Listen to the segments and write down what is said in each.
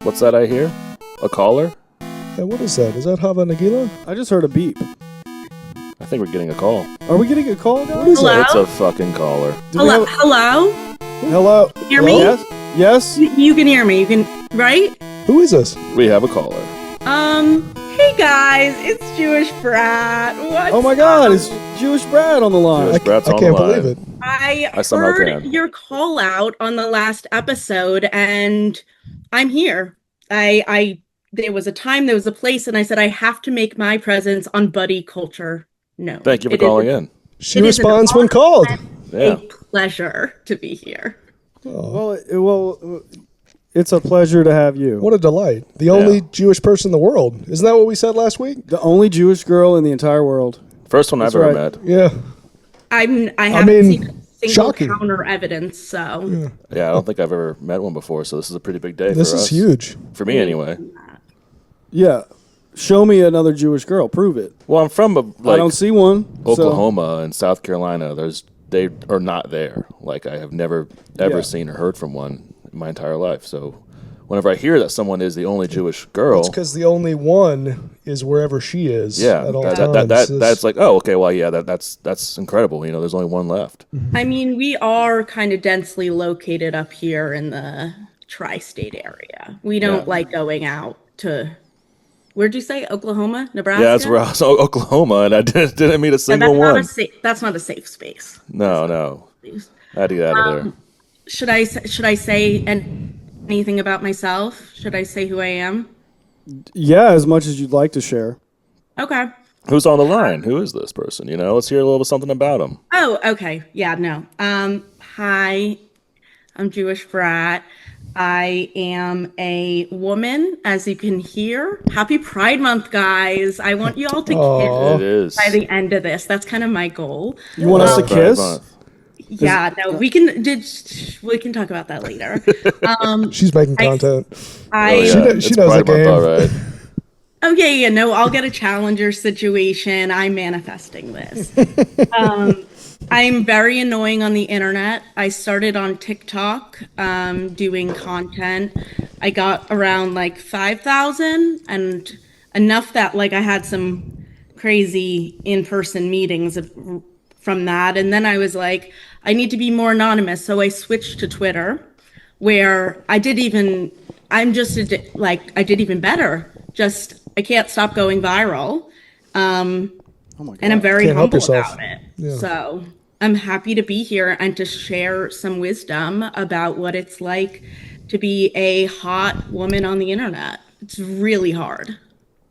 What's that I hear? A caller? Yeah, what is that? Is that Hava Nagila? I just heard a beep. I think we're getting a call. Are we getting a call, guys? What is Hello? that? It's a fucking caller. Do we Hello? have- Hello? Hello? Hear me? Yes? Yes? You can hear me. You can, right? Who is this? We have a caller. Hey guys, it's Jewish Brat. What's Oh my God, it's Jewish Brad on the line. Jewish Brat's I on can't the line. believe it. I somehow heard can. your call out on the last episode, and I'm here. There was a time, there was a place, and I said I have to make my presence on Buddy Culture. No, Thank you for calling in. She It is an responds when honor called. Yeah. A pleasure to be here. Oh, Well, it's a pleasure to have you. what a delight. The only Jewish person in the world. Isn't that what we said last week? The only Jewish girl in the entire world. First one I've That's ever right. met. Yeah. I haven't mean, seen a single shocking. counter evidence, so Yeah, I don't think I've ever met one before, so this is a pretty big day This for is us. huge. For me, anyway. Yeah. Show me another Jewish girl. Prove it. Well, I'm from I don't see one. so- Oklahoma and South Carolina. They are not there. Like, I have never ever Yeah. seen or heard from one in my entire life. So whenever I hear that someone is the only Jewish girl, It's because the only one is wherever she is yeah, at all that, times. that's like, oh, okay, well, yeah, that's incredible. You know, there's only one left. I mean, we are kind of densely located up here in the tri-state area. We don't Yeah. like going out to, where'd you say? Oklahoma? Nebraska? Yeah, that's where I was, Oklahoma, and I didn't meet a Yeah, single one. That's not a safe space. No. I had to get out of there. Should I say anything about myself? Should I say who I am? Yeah, as much as you'd like to share. Okay. Who's on the line? Who is this person? You know, let's hear a little something about him. Oh, okay. Yeah, no. Hi, I'm Jewish Brat. I am a woman, as you can hear. Happy Pride Month, guys. I want you all to Aw. kiss It is. by the end of this. That's kind of my goal. You want us to Pride kiss? Month. Yeah, no, we can talk about that later. She's making content. I Oh, yeah. She knows It's the Pride Month, game. all right. Oh, yeah, no, I'll get a challenger situation. I'm manifesting this. I'm very annoying on the internet. I started on TikTok doing content. I got around like 5,000 and enough that like I had some crazy in-person meetings from that. And then I was like, I need to be more anonymous. So I switched to Twitter where I did even better. Just, I can't stop going viral. Oh my God. And I'm very Can't help humble yourself. about it. Yeah. So I'm happy to be here and to share some wisdom about what it's like to be a hot woman on the internet. It's really hard.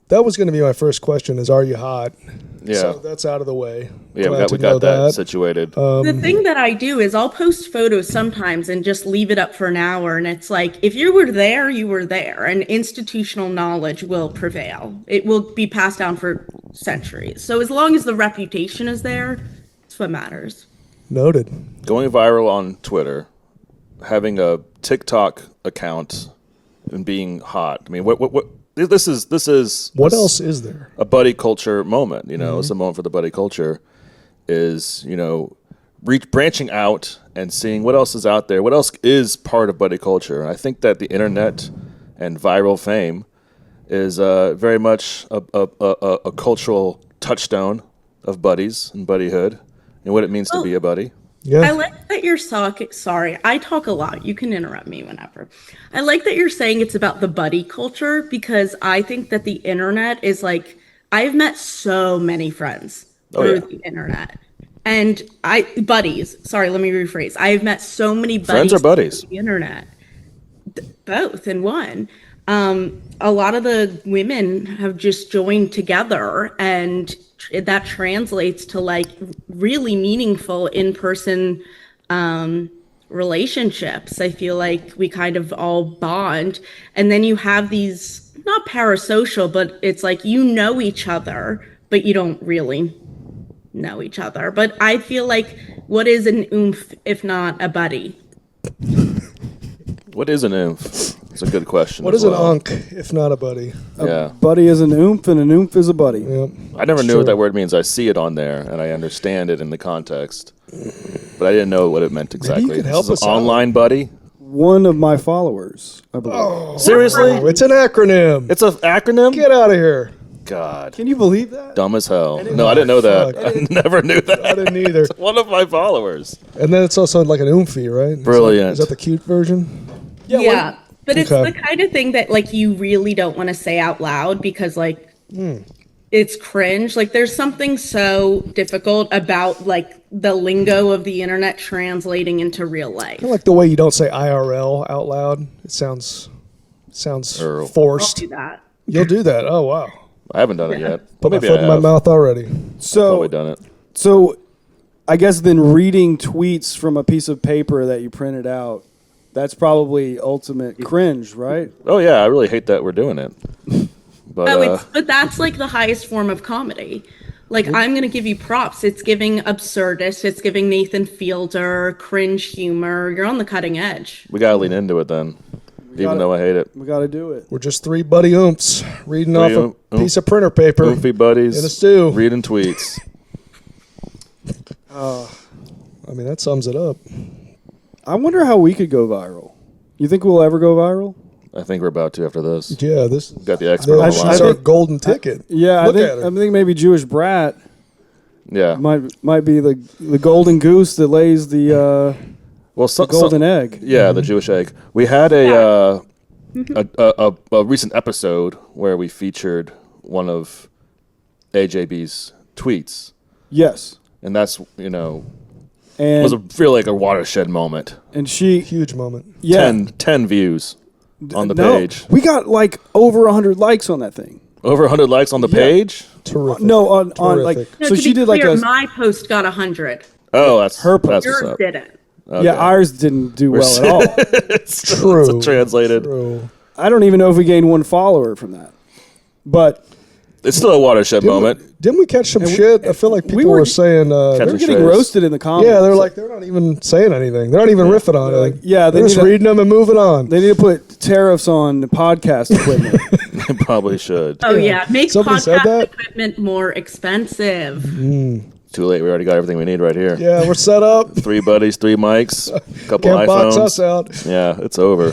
That was going to be my first question is, are you hot? Yeah. So that's out of the way. Yeah, Glad we to know got that situated. The thing that I do is I'll post photos sometimes and just leave it up for an hour. And it's like, if you were there, you were there. And institutional knowledge will prevail. It will be passed down for centuries. So as long as the reputation is there, it's what matters. Noted. Going viral on Twitter, having a TikTok account, and being hot. I mean, what? This is What else is there? a buddy culture moment. You know, it's a moment for the buddy culture. Is, you know, branching out and seeing what else is out there. What else is part of buddy culture? And I think that the internet and viral fame is very much a cultural touchstone of buddies and buddyhood and what it means to be a buddy. Yeah. I like that you're sorry, I talk a lot. You can interrupt me whenever. I like that you're saying it's about the buddy culture because I think that the internet is like, I've met so many friends through the internet. And buddies, sorry, let me rephrase. I've met so many buddies. Friends or buddies? Through the internet. Both in one. A lot of the women have just joined together and that translates to like really meaningful in-person relationships. I feel like we kind of all bond and then you have these not parasocial, but it's like you know each other, but you don't really know each other. But I feel like what is an oomph if not a buddy? What is an oomph? It's a good question. What as is an well. unk if not a buddy? Yeah. Buddy is an oomph, and an oomph is a buddy. Yep. I never knew Sure. what that word means. I see it on there and I understand it in the context, but I didn't know what it meant exactly. could help This is us an out. online buddy. one of my followers, I believe. Seriously? Oh, it's an acronym. It's an acronym? Get out of here. God. Can you believe that? Dumb as hell. No, I didn't know that. Fuck. I never knew that. I didn't either. One of my followers. And then it's also like an oomphy, right? Brilliant. Is that the cute version? Yeah. But it's Okay. the kind of thing that like you really don't want to say out loud because like it's cringe. Like there's something so difficult about like the lingo of the internet translating into real life. Kind of like the way you don't say IRL out loud. It sounds Earl. I'll forced. do that. You'll do that. Oh, wow. I haven't done it yet. Put Well, my maybe foot I in my have. mouth already. Probably So, done it. so I guess then reading tweets from a piece of paper that you printed out, that's probably ultimate cringe, right? Oh, yeah. I really hate that we're doing it. But, Oh, but that's like the highest form of comedy. Like I'm going to give you props. It's giving absurdist. It's giving Nathan Fielder cringe humor. You're on the cutting edge. we got to lean into it then, even gotta- though I hate it. We got to do it. We're just three buddy oomps reading off Three a piece of printer paper. Goofy buddies. In a stew. Reading tweets. I mean, that sums it up. I wonder how we could go viral. You think we'll ever go viral? I think we're about to after this. Yeah, this is Got the expert on the this line. is our golden ticket. Yeah, Look I at think, her. I think maybe Jewish Brat Yeah. might be the golden goose that lays the Well, golden egg. Yeah, the Jewish egg. We had a recent episode where we featured one of AJB's tweets, Yes, and that's and was really like a watershed moment. and she Huge moment. yeah 10 views on the no, page. we got like over 100 likes on that thing. Over 100 likes on the page. Terrific. No, on like Terrific. No, so to she be did like clear, a my post got 100. Oh, that's Her That's Yours what's up. didn't. Okay. yeah ours didn't do well at all. it's True. It's translated. True. I don't even know if we gained one follower from that, but It's still a watershed moment. Didn't we catch some shit? I feel like people were- were saying Catch they're a getting strays. roasted in the comments. yeah, they're like they're not even saying anything. They're not even riffing on it. like, yeah, they're they just need to- reading them and moving on. they need to put tariffs on the podcast equipment. Probably should. Oh yeah, make Somebody said podcast that? equipment more expensive. Too late. We already got everything we need right here. Yeah, we're set up. 3 buddies, 3 mics, couple Can't box iPhones. us out. Yeah, it's over.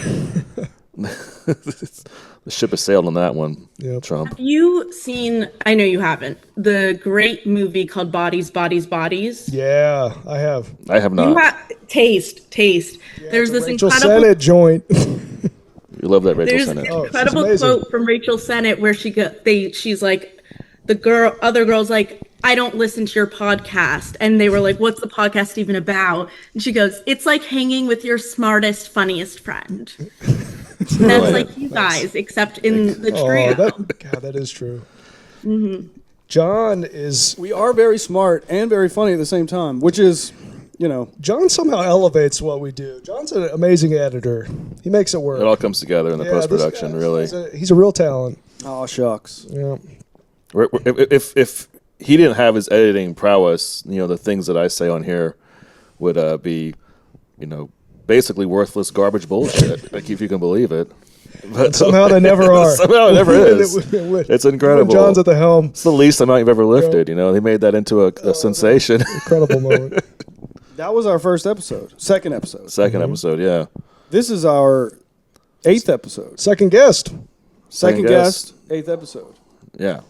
The ship has sailed on that one, Yep. Trump. You seen? I know you haven't. The great movie called Bodies, Bodies, Bodies. Yeah, I have. I have You not. taste. There's this Rachel incredible. Sennett joint. You love that Rachel There's Sennett. this Oh, she's incredible amazing. quote from Rachel Sennett where she's like, other girl's like, I don't listen to your podcast. And they were like, what's the podcast even about? And she goes, it's like hanging with your smartest, funniest friend. And that's Brilliant. like you guys, except in the Oh, trio. that is true. John is We are very smart and very funny at the same time, which is, John somehow elevates what we do. John's an amazing editor. He makes it work. It all comes together in the Yeah, post this production, guy, really. he's a real talent. oh shucks. Yeah. If he didn't have his editing prowess, the things that I say on here would be, basically worthless garbage bullshit. Like if you can believe it. But Somehow they never are. Somehow it never is. When It's incredible. John's at the helm. It's the least amount you've ever lifted. They made that into a sensation. Incredible moment. That was our first episode. Second episode. 2nd episode, yeah. This is our 8th episode. Second guest. Second guest. guest, 8th episode. Yeah.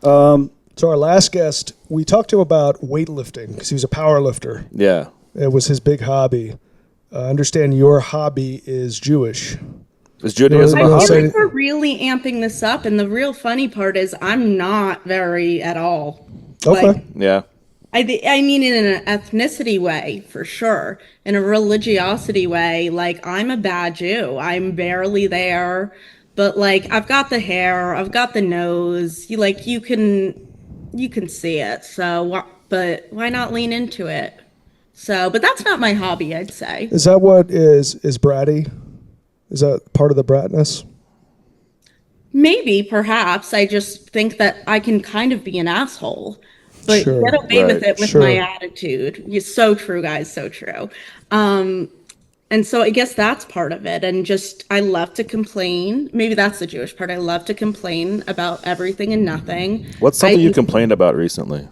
So our last guest, we talked to him about weightlifting because he was a power lifter. Yeah. It was his big hobby. I understand your hobby is Jewish. Is Judaism I a feel I hobby? feel say- like we're really amping this up, and the real funny part is I'm not very at all. Okay. Like, Yeah. I mean, in an ethnicity way, for sure. In a religiosity way, like, I'm a bad Jew. I'm barely there. But, like, I've got the hair. I've got the nose. You can see it. So, but why not lean into it? So, but that's not my hobby, I'd say. Is that what is bratty? Is that part of the bratness? Maybe, perhaps. I just think that I can kind of be an asshole, but Sure. get away with Right. it with Sure. my attitude. It's so true, guys. So true. And so I guess that's part of it. And just, I love to complain. Maybe that's the Jewish part. I love to complain about everything and nothing. What's something I- you complained about recently?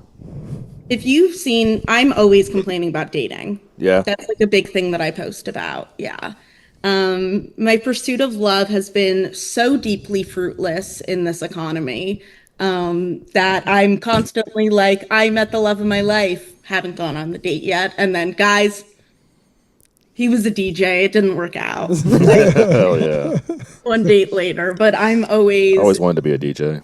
If you've seen, I'm always complaining about dating. Yeah. That's like a big thing that I post about. Yeah. My pursuit of love has been so deeply fruitless in this economy that I'm constantly like, I met the love of my life, haven't gone on the date yet. And then, guys, he was a DJ. It didn't work out. Hell yeah. One date later, but I'm I always always wanted to be a DJ.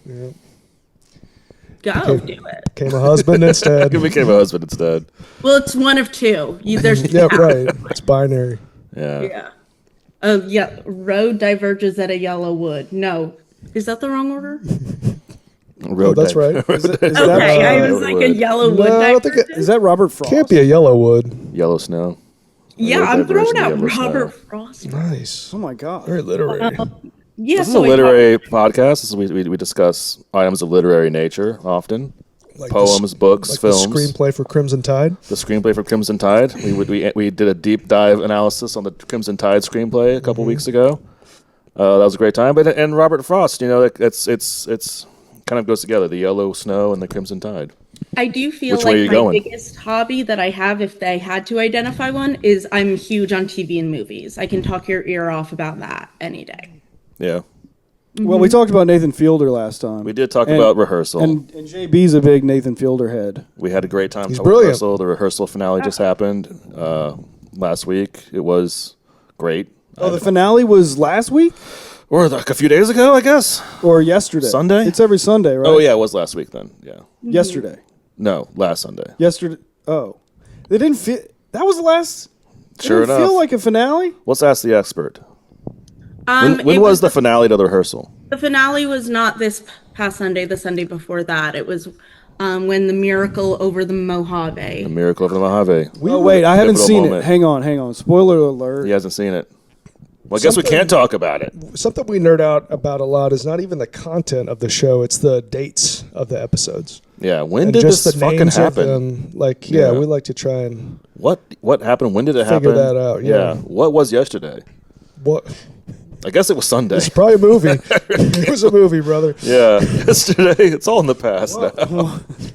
go do it. Became a husband instead. I became a husband instead. Well, it's one of two. There's Yeah, right. It's binary. Yeah. Yeah. Yeah. Road diverges at a yellow wood. No, is that the wrong order? Road that's right. Is that, Okay, I was like a yellow wood. No, I don't think it is that Robert Frost? can't be a yellow wood. Yellow snow. Yeah, Road I'm throwing diversion, out yellow snow. Robert Frost. Nice. Oh my god. Very literary. Yeah, This is a so I literary podcast. This is, we discuss items of literary nature often. Like Poems, books, like films. the screenplay for Crimson Tide. The screenplay for Crimson Tide. We did a deep dive analysis on the Crimson Tide screenplay a couple weeks ago. That was a great time. But and Robert Frost, it's kind of goes together. The yellow snow and the Crimson Tide. I do feel Which way are like you my going? biggest hobby that I have, if they had to identify one, is I'm huge on TV and movies. I can talk your ear off about that any day. Yeah, Well, we talked about Nathan Fielder last time. we did talk And- about rehearsal. And JB's a big Nathan Fielder head. We had a great time. He's talking brilliant. Rehearsal. The rehearsal finale just happened last week. It was great. Oh, the finale was last week Or like a few days ago, I guess. or yesterday? Sunday? It's every Sunday, right? Oh yeah, it was last week then. Yeah. Yesterday. No, last Sunday. Yesterday. Oh, they didn't feel. That was the last. It Sure didn't enough. feel like a finale. Let's ask the expert. When It was the finale to the rehearsal? The finale was not this past Sunday, the Sunday before that. It was when the miracle over the Mojave. Miracle of the Mojave. Oh wait, I haven't Pivotal seen moment. it. Hang on. Spoiler alert. He hasn't seen it. Well, I guess we Something- can't talk about it. Something we nerd out about a lot is not even the content of the show; it's the dates of the episodes. Yeah. When And did just this the fucking names of happen? them. Like, yeah, Yeah. we like to try and What happened? When did it Figure happen? that out, yeah. What was yesterday? what. I guess it was Sunday. It's probably a movie. It was a movie, brother. Yeah. Yesterday. It's all in the past now.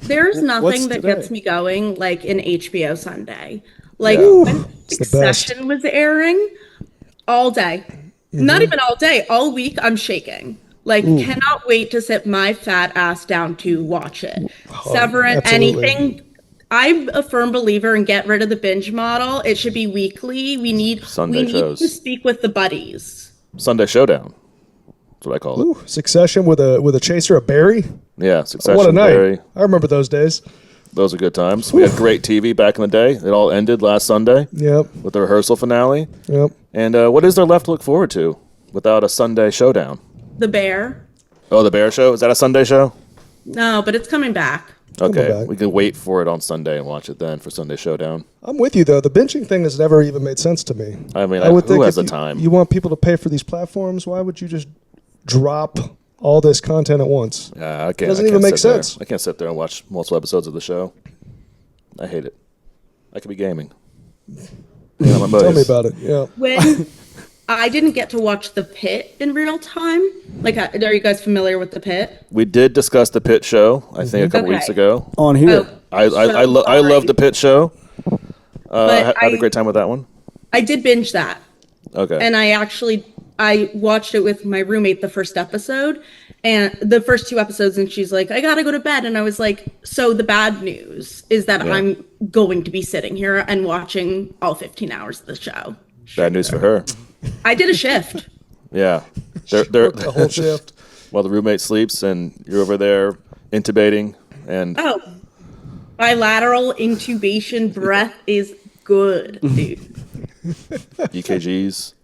There's What's nothing that today? gets me going like an HBO Sunday. Like Yeah. when It's the best. Succession was airing all day. Not even all day, all week I'm shaking. Like cannot wait to sit my fat ass down to watch it. Severance, absolutely. anything. I'm a firm believer in get rid of the binge model. It should be weekly. Sunday we shows. need to speak with the buddies. Sunday Showdown. That's what I call it. Ooh, Succession with a chaser, a Barry. Yeah. Succession. What a night! Barry. I remember those days. Those are good times. We had great TV back in the day. It all ended last Sunday Yep, with the rehearsal finale. yep. And what is there left to look forward to without a Sunday Showdown? The Bear. Oh, the Bear Show? Is that a Sunday show? No, but it's coming back. Okay, back. we can wait for it on Sunday and watch it then for Sunday Showdown. I'm with you though. The binging thing has never even made sense to me. I mean, I would who think has if the time? You want people to pay for these platforms. Why would you just drop all this content at once? Yeah, I can't. Doesn't I even can't make sit there. sense. I can't sit there and watch multiple episodes of the show. I hate it. I could be gaming. Yeah, my Tell me buddies. about it. Yeah. When I didn't get to watch The Pit in real time. Like, are you guys familiar with The Pit? We did discuss the Pit Show. I think a couple Okay. weeks ago. On here. I love the Pit Show. I But had a great time with that one. I did binge that. Okay. And I watched it with my roommate the first episode and the first two episodes, and she's like, I gotta go to bed. And I was like, so the bad news is that Yeah. I'm going to be sitting here and watching all 15 hours of the show. Bad news for her. I did a shift. Yeah. They're The whole shift. while the roommate sleeps and you're over there intubating and Oh, bilateral intubation breath is good, dude. EKGs.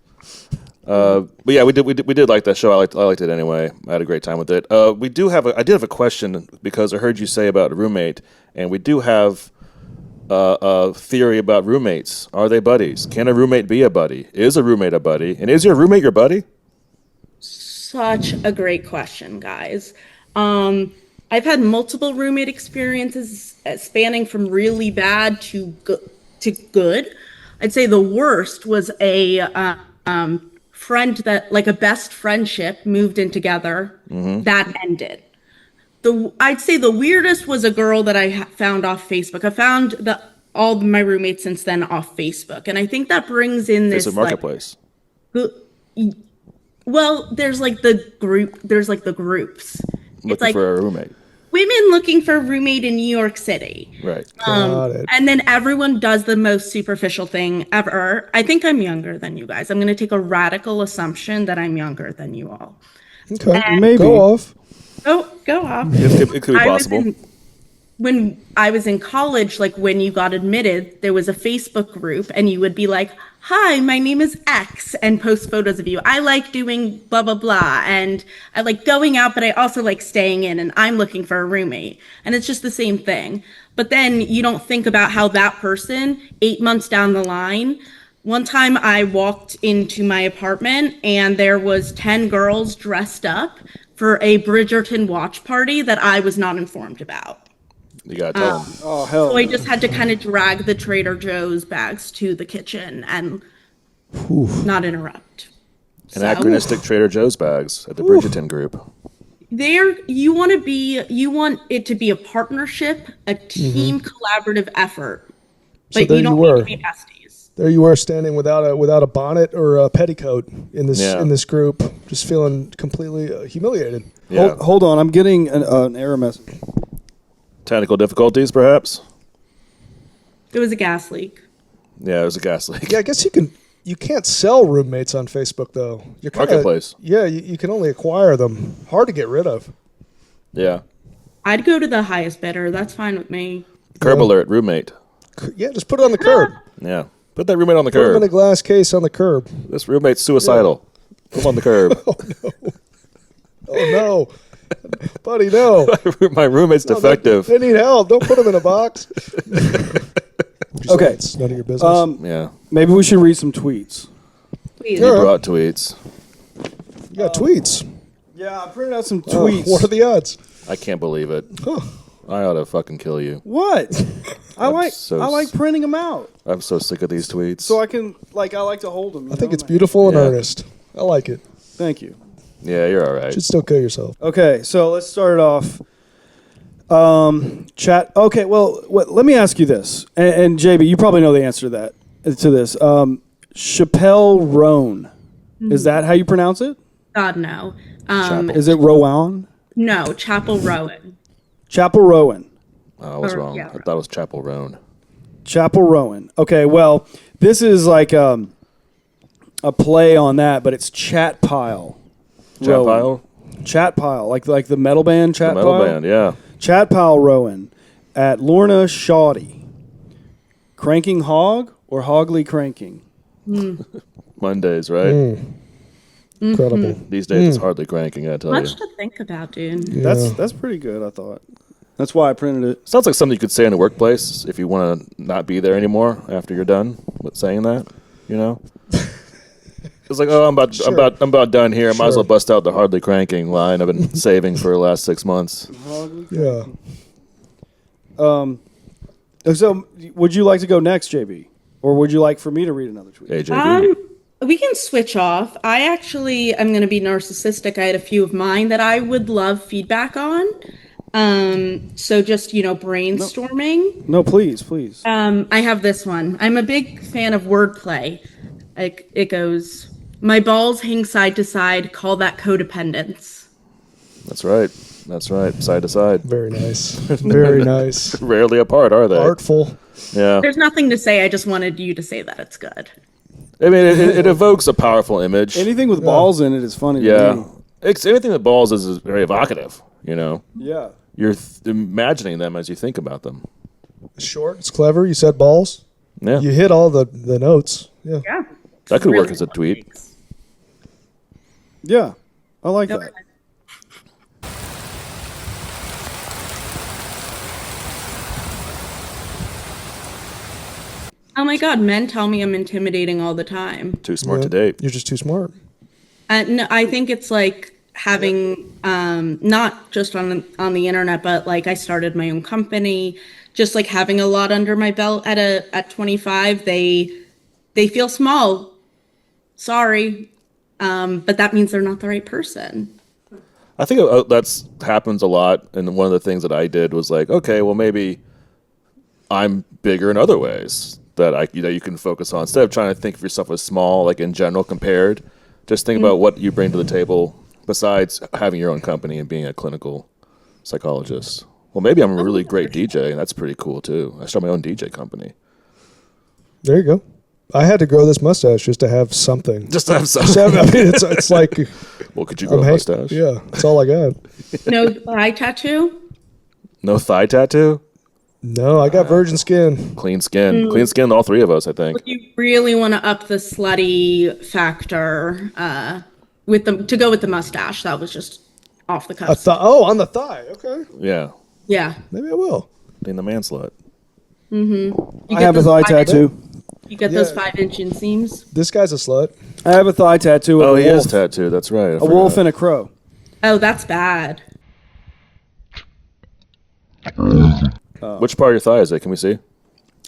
But yeah, we did like that show. I liked it anyway. I had a great time with it. I did have a question because I heard you say about a roommate, and we do have a theory about roommates. Are they buddies? Can a roommate be a buddy? Is a roommate a buddy? And is your roommate your buddy? Such a great question, guys. I've had multiple roommate experiences spanning from really bad to good. I'd say the worst was a friend that, like a best friendship, moved in together. That ended. I'd say the weirdest was a girl that I found off Facebook. I found all my roommates since then off Facebook, and I think that brings in this Facebook Marketplace. Go- Well, there's like the group. There's like the groups. It's Looking like for a roommate. women looking for a roommate in New York City. Right. Got it. And then everyone does the most superficial thing ever. I think I'm younger than you guys. I'm going to take a radical assumption that I'm younger than you all. Okay, Maybe. go off. Oh, go off. It could be I was possible. when I was in college, like when you got admitted, there was a Facebook group and you would be like, hi, my name is X, and post photos of you. I like doing blah, blah, blah. And I like going out, but I also like staying in, and I'm looking for a roommate. And it's just the same thing. But then you don't think about how that person, 8 months down the line, one time I walked into my apartment and there was 10 girls dressed up for a Bridgerton watch party that I was not informed about. You gotta tell them. Oh hell. So I just had to kind of drag the Trader Joe's bags to the kitchen and not interrupt. Anachronistic Trader Joe's bags at the Bridgerton group. You want it to be a partnership, a team collaborative effort. So But there you don't you need were. to be besties. There you were standing without a bonnet or a petticoat in this Yeah. in this group, just feeling completely humiliated. Yeah. Hold on, I'm getting an error message. Technical difficulties, perhaps? It was a gas leak. Yeah, it was a gas leak. Yeah, I guess you can't sell roommates on Facebook though. You're kinda, Marketplace. Yeah, you can only acquire them. Hard to get rid of. Yeah. I'd go to the highest bidder. That's fine with me. Curb alert, roommate. Yeah, just put it on the curb. Yeah. Put that roommate on the Put them in a curb. glass case on the curb. This roommate's suicidal. Put him on the curb. Oh no, buddy, no. My roommate's defective. They need help. Don't put them in a box. Okay. It's none of your business. Yeah. Maybe we should read some tweets. Please. Yeah. Brought tweets. You got tweets. Yeah, I printed out some Oh, tweets. what are the odds? I can't believe it. Huh. I ought to fucking kill you. What? I like so I like printing them out I'm so sick of these tweets. so I can I like to hold them. I think it's beautiful and Yeah. earnest. I like it. Thank you. Yeah, you're all right. Should still kill yourself. Okay, so let's start it off. Chat. Okay, well, let me ask you this, and JB, you probably know the answer to this. Chappelle Roan, is that how you pronounce it? God, no. Chapel. Is it Rowan? No, Chapel Rowan. Chapel Rowan. Oh, I was Or- wrong. yeah, I thought it was Chapel Roan. Chapel Rowan. Okay, well, this is like a play on that, but it's Chat Pile. Chat Rowan. pile? Chat Pile, like the metal band Chat Metal Pile. band, yeah. Chat Pile Rowan at Lorna Shoddy. Cranking Hog or Hogley Cranking? Mondays, right? Incredible. These days it's hardly cranking, I tell Much you. to think about, dude. Yeah. That's pretty good, I thought. That's why I printed it. Sounds like something you could say in a workplace if you want to not be there anymore after you're done with saying that, you know? It's like, oh, I'm about done here. I might as well Sure. bust out the hardly cranking line I've been saving for the last 6 months. Yeah. So, would you like to go next, JB? Or would you like for me to read another tweet? AJB. We can switch off. I actually am going to be narcissistic. I had a few of mine that I would love feedback on. So just, brainstorming. No, please. I have this one. I'm a big fan of wordplay. It goes, my balls hang side to side, call that codependence. That's right. That's right. Side to side. Very nice. Very nice. Rarely apart, are they? Artful. Yeah. There's nothing to say. I just wanted you to say that it's good. I mean, it evokes a powerful image. Anything with balls in it is funny to Yeah. me. Anything that balls is very evocative, you know? Yeah. You're imagining them as you think about them. Short. It's clever. You said balls. Yeah. You hit all the notes. Yeah. Yeah. That could work Really as a tweet. thanks. Yeah. I like Okay. that. Oh my God, men tell me I'm intimidating all the time. Too smart Yeah. to date. You're just too smart. No, I think it's like having not just on the internet, but like I started my own company, just like having a lot under my belt at 25. They feel small. Sorry, but that means they're not the right person. I think that's happens a lot. And one of the things that I did was like, okay, well, maybe I'm bigger in other ways that you can focus on instead of trying to think of yourself as small, like in general compared. Just think about what you bring to the table besides having your own company and being a clinical psychologist. Well, maybe I'm a really great DJ, and that's pretty cool too. I start my own DJ company. There you go. I had to grow this mustache just to have something. Just to have some. I mean, it's like. Well, could you grow a mustache? Yeah, that's all I got. No thigh tattoo? No thigh tattoo? No, I got virgin skin. Clean skin. Clean skin, all three of us, I think. If you really want to up the slutty factor to go with the mustache, that was just off the cuff. On the thigh. Okay. Yeah. Yeah. Maybe I will. Being the man slut. I have a thigh tattoo. You get those 5-inch inseams? This guy's a slut. I have a thigh tattoo. Oh, Of he a is wolf. tattooed. That's right. A wolf and a crow. Oh, that's bad. Which part of your thigh is it? Can we see?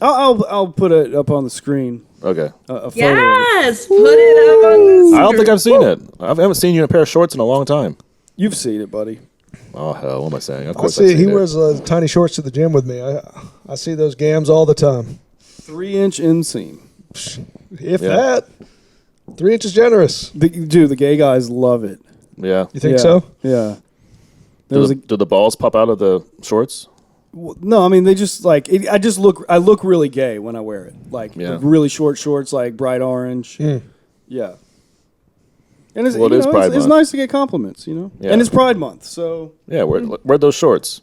I'll put it up on the screen. Okay. A photo. Yes! Put it up on the I don't think I've seen it. I haven't seen you in a pair of shorts in a long time. You've seen it, buddy. Oh, hell. What am I saying? Of I course see. I've seen He it. wears tiny shorts to the gym with me. I see those gams all the time. 3-inch inseam. If Yeah. that, 3 inches generous. Dude, the gay guys love it. Yeah. You think Yeah. so? Yeah. There was Do the balls pop out of the shorts? no, I mean they just like it, I look really gay when I wear it. Like Yeah. really short shorts, like bright orange. Yeah. And it's, Well, it you is know, Pride it's Month. nice to get compliments, you know. Yeah. And it's Pride Month, so Yeah. Where those shorts?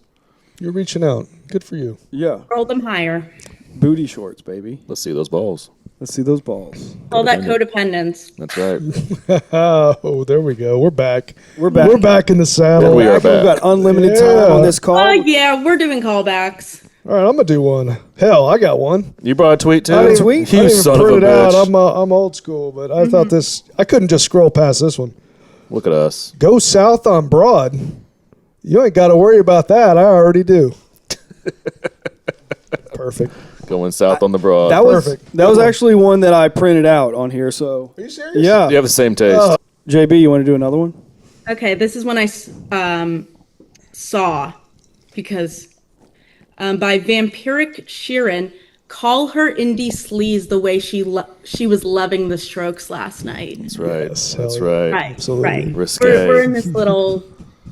You're reaching out. Good for you. yeah, Roll them higher. booty shorts, baby. Let's see those balls. Let's see those balls. All that codependence. That's right. Oh, there we go. We're back. We're back. We're back in the saddle. We are We've back. got unlimited Yeah. time on this call. Oh, yeah, we're doing callbacks. All right, I'm gonna do one. Hell, I got one. You brought a tweet too? I didn't tweet? I You didn't even son of a print it out. bitch. I'm old school, but I thought this. I couldn't just scroll past this one. Look at us. Go south on Broad. You ain't got to worry about that. I already do. Perfect. Going south on the broad. That was Perfect. that was actually one that I printed out on here. So Are you serious? yeah, You have the same taste. JB, you want to do another one? Okay, this is one I saw because by Vampiric Sheeran, call her indie sleaze the way she was loving the Strokes last night. That's right. Yes, That's hell yeah. right. Right, Absolutely. right. Risque. We're in this little,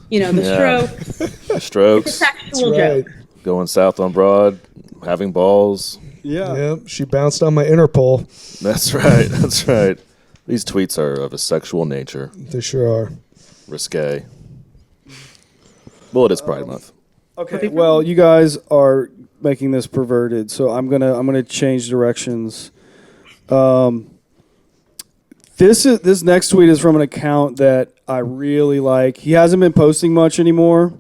the Yeah. Strokes Strokes. sexual Right. joke. Going south on broad. Having balls. Yeah. Yep. She bounced on my Interpol. That's right. That's right. These tweets are of a sexual nature. They sure are. Risque. Well, it is Pride Month. Okay. Well, you guys are making this perverted, so I'm gonna change directions. This next tweet is from an account that I really like. He hasn't been posting much anymore.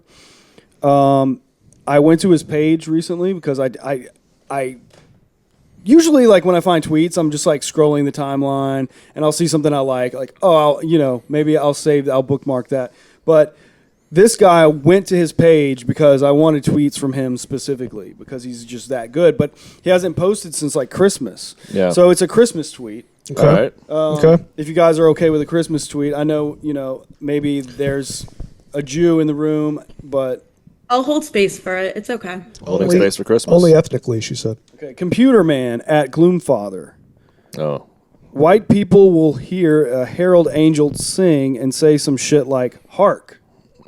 I went to his page recently because I usually, like, when I find tweets, I'm just like scrolling the timeline and I'll see something I like oh, maybe I'll bookmark that. But this guy went to his page because I wanted tweets from him specifically because he's just that good. But he hasn't posted since like Christmas. Yeah. So it's a Christmas tweet. All right. Okay. If you guys are okay with a Christmas tweet, I know, maybe there's a Jew in the room, but I'll hold space for it. It's okay. Holding space for Christmas. Only ethnically, she said. okay. Computer Man at Gloomfather. Oh. White people will hear a herald angel sing and say some shit like "hark."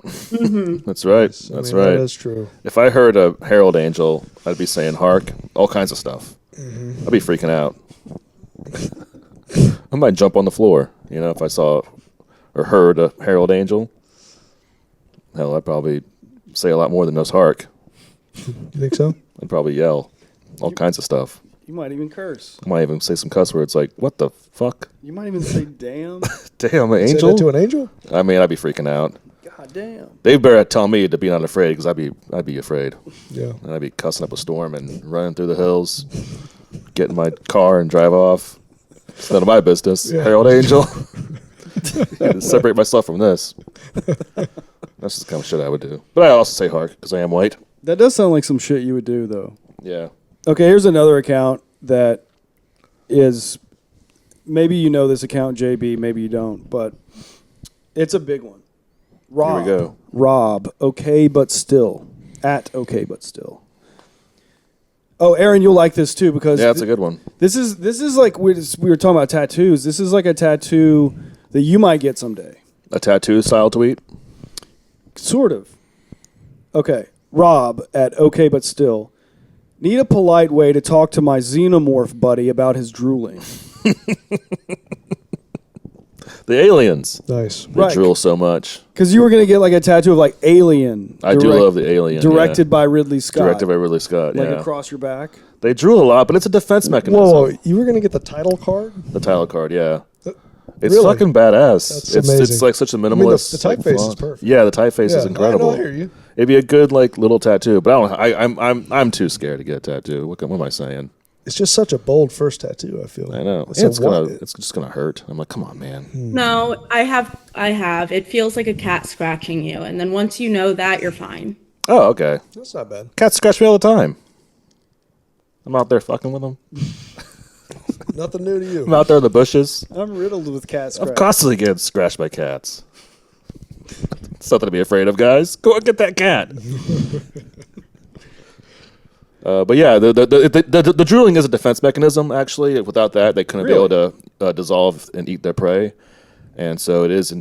That's right. That's I mean, right. That is true. If I heard a herald angel, I'd be saying hark, all kinds of stuff. I'd be freaking out. I might jump on the floor, if I saw or heard a herald angel. Hell, I'd probably say a lot more than those hark. You think so? I'd probably yell all kinds of stuff. You might even curse. I might even say some cuss words like, what the fuck? You might even say "damn." Damn, an Say angel? that to an angel? I mean, I'd be freaking out. God damn. They better tell me to be not afraid because I'd be afraid. Yeah. And I'd be cussing up a storm and running through the hills, get in my car and drive off. It's none of my business. Yeah. Herald Angel. Separate myself from this. That's just the kind of shit I would do. But I also say hark because I am white. That does sound like some shit you would do, though. Yeah. Okay, here's another account that is maybe you know this account, JB, maybe you don't, but it's a big one. Rob. Here we go. Rob, okay, but still. At okay, but still. Oh, Aaron, you'll like this too because Yeah, that's a good one. This is like we were talking about tattoos. This is like a tattoo that you might get someday. A tattoo style tweet. Sort of. Okay. Rob at OK But Still. Need a polite way to talk to my xenomorph buddy about his drooling. The aliens. Nice. They Right. drool so much. Because you were going to get like a tattoo of like Alien. I do love the Alien. Directed by Ridley Scott. Directed by Ridley Scott. Like yeah. across your back. They drool a lot, but it's a defense mechanism. Whoa, you were going to get the title card? The title card, yeah. It's Really? fucking badass. That's It's amazing. like such a minimalist. I mean, the typeface is font. perfect. Yeah, the typeface is Yeah, incredible. I hear you. It'd be a good like little tattoo, but I'm too scared to get a tattoo. What am I saying? It's just such a bold first tattoo, I feel. I know. It's, It's just gonna hurt. I'm like, come on, man. No, I have. It feels like a cat scratching you, and then once you know that, you're fine. Oh, okay. That's not bad. Cats scratch me all the time. I'm out there fucking with them. Nothing new to you. I'm out there in the bushes. I'm riddled with cat scratch. I'm constantly getting scratched by cats. Something to be afraid of, guys. Go and get that cat. But yeah, the drooling is a defense mechanism. Actually, without that, they couldn't be able to dissolve and eat their prey, and so it is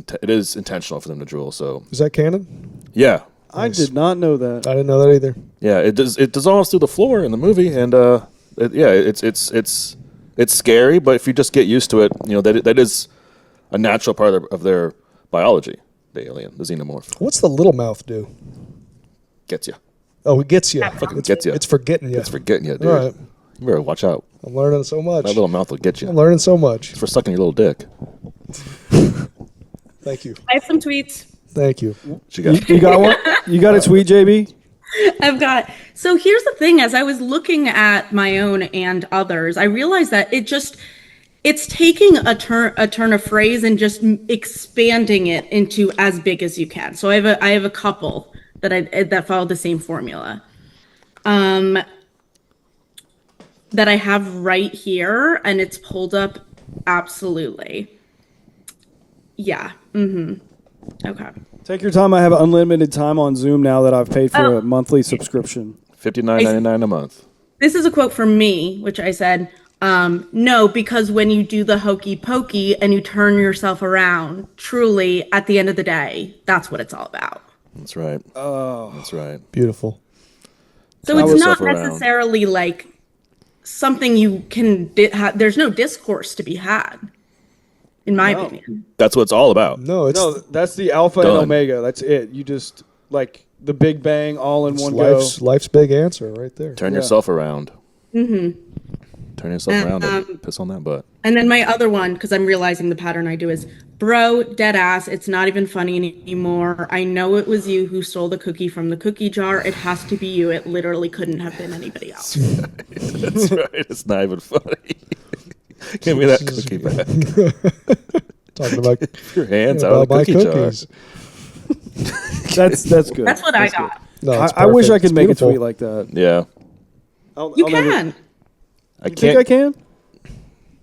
intentional for them to drool. So Is that canon? yeah, I did not know that. I didn't know that either. yeah, it dissolves through the floor in the movie, and it's scary. But if you just get used to it, that is a natural part of their biology. The alien, the xenomorph, What's the little mouth do? gets you. Oh, it gets you. Fucking gets you. It's for getting you. It's for getting you, dude. All right. You better watch out. I'm learning so much. That little mouth will get you. I'm learning so much. It's for sucking your little dick. Thank you. I have some tweets. Thank you. What you got? You got one? You got a tweet, JB? I've got. So here's the thing: as I was looking at my own and others, I realized that it's taking a turn of phrase and just expanding it into as big as you can. So I have a couple that follow the same formula. That I have right here, and it's pulled up absolutely. Yeah. Okay. Take your time. I have unlimited time on Zoom now that I've paid for a monthly subscription. $59.99 a month. This is a quote from me, which I said, no, because when you do the hokey pokey and you turn yourself around, truly, at the end of the day, that's what it's all about. That's right. Oh, that's right. Beautiful. So Turn it's not yourself around. necessarily like something you can, there's no discourse to be had, in my opinion. That's what it's all about. No, it's No, that's the alpha Done. and omega. That's it. You just like the Big Bang all in one life's big answer right there. Turn yourself around. Turn yourself around and piss on that butt. And then my other one, because I'm realizing the pattern I do is, bro, dead ass, it's not even funny anymore. I know it was you who stole the cookie from the cookie jar. It has to be you. It literally couldn't have been anybody else. That's right. It's not even funny. Give me that cookie back. Talking about Your hands out of the my cookie jar. cookies. That's good. That's what I got. No, it's I wish I perfect. could It's make beautiful. a tweet like that. Yeah. You can. I You think I can?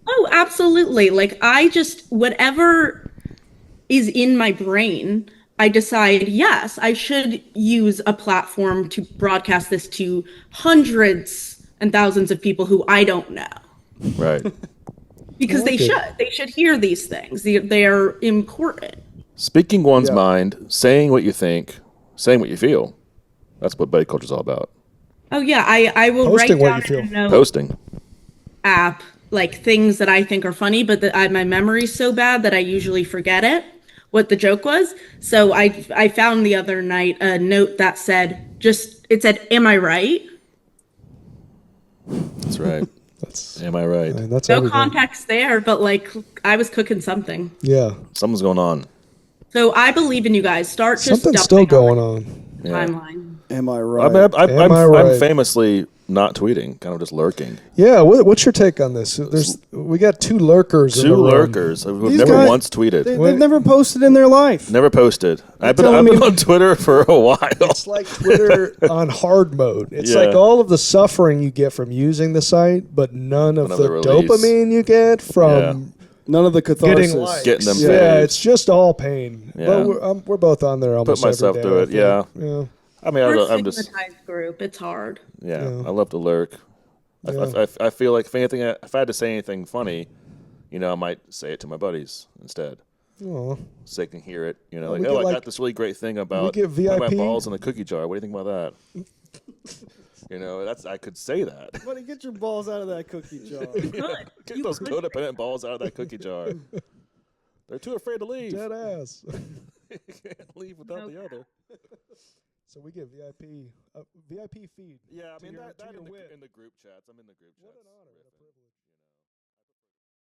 Oh, absolutely. Like, I just, whatever is in my brain, I decide, yes, I should use a platform to broadcast this to hundreds and thousands of people who I don't know. Right. Because they should. They should hear these things. They are important. Speaking one's mind, saying what you think, saying what you feel. That's what buddy culture's all about. Oh, yeah. I will Posting what write you down in feel. a note Posting. app, like things that I think are funny, but my memory's so bad that I usually forget what the joke was. So I found the other night a note that said, it said, am I right? That's right. Am I right? And that's No everything. context there, but like I was cooking something. Yeah, Something's going on. So I believe in you guys. Start just something's still dumping going on on. the Yeah. timeline. Am I I right? mean, Am I right? I'm famously not tweeting, kind of just lurking. Yeah, what's your take on this? We got two lurkers. in the Two room. lurkers who've These never guys- once tweeted. They've never posted in their life. Never posted. I've telling been me- on Twitter for a while. It's like Twitter on hard mode. It's Yeah. like all of the suffering you get from using the site, but none of None of the the release. dopamine you get from None of the catharsis. getting likes. Getting them yeah, faves. it's just all pain. Yeah. But we're both on there almost myself every day, through I it, yeah. think. Yeah. I mean, We're a I'm just, stigmatized group. It's hard. yeah, I love to lurk. I feel like if I had to say anything funny, I might say it to my buddies instead. Aw. So they can hear it. we I get, got this really great thing about get putting my VIP. balls in a cookie jar. What do you think about that? I could say that. Buddy, get your balls out of that cookie jar. Good. Get those codependent balls out of that cookie jar. They're too afraid to leave. Dead ass. Can't leave without the other. So we get VIP feed. Yeah, I mean your- that to your in win. the group chats. I'm in the group chats. What an honor.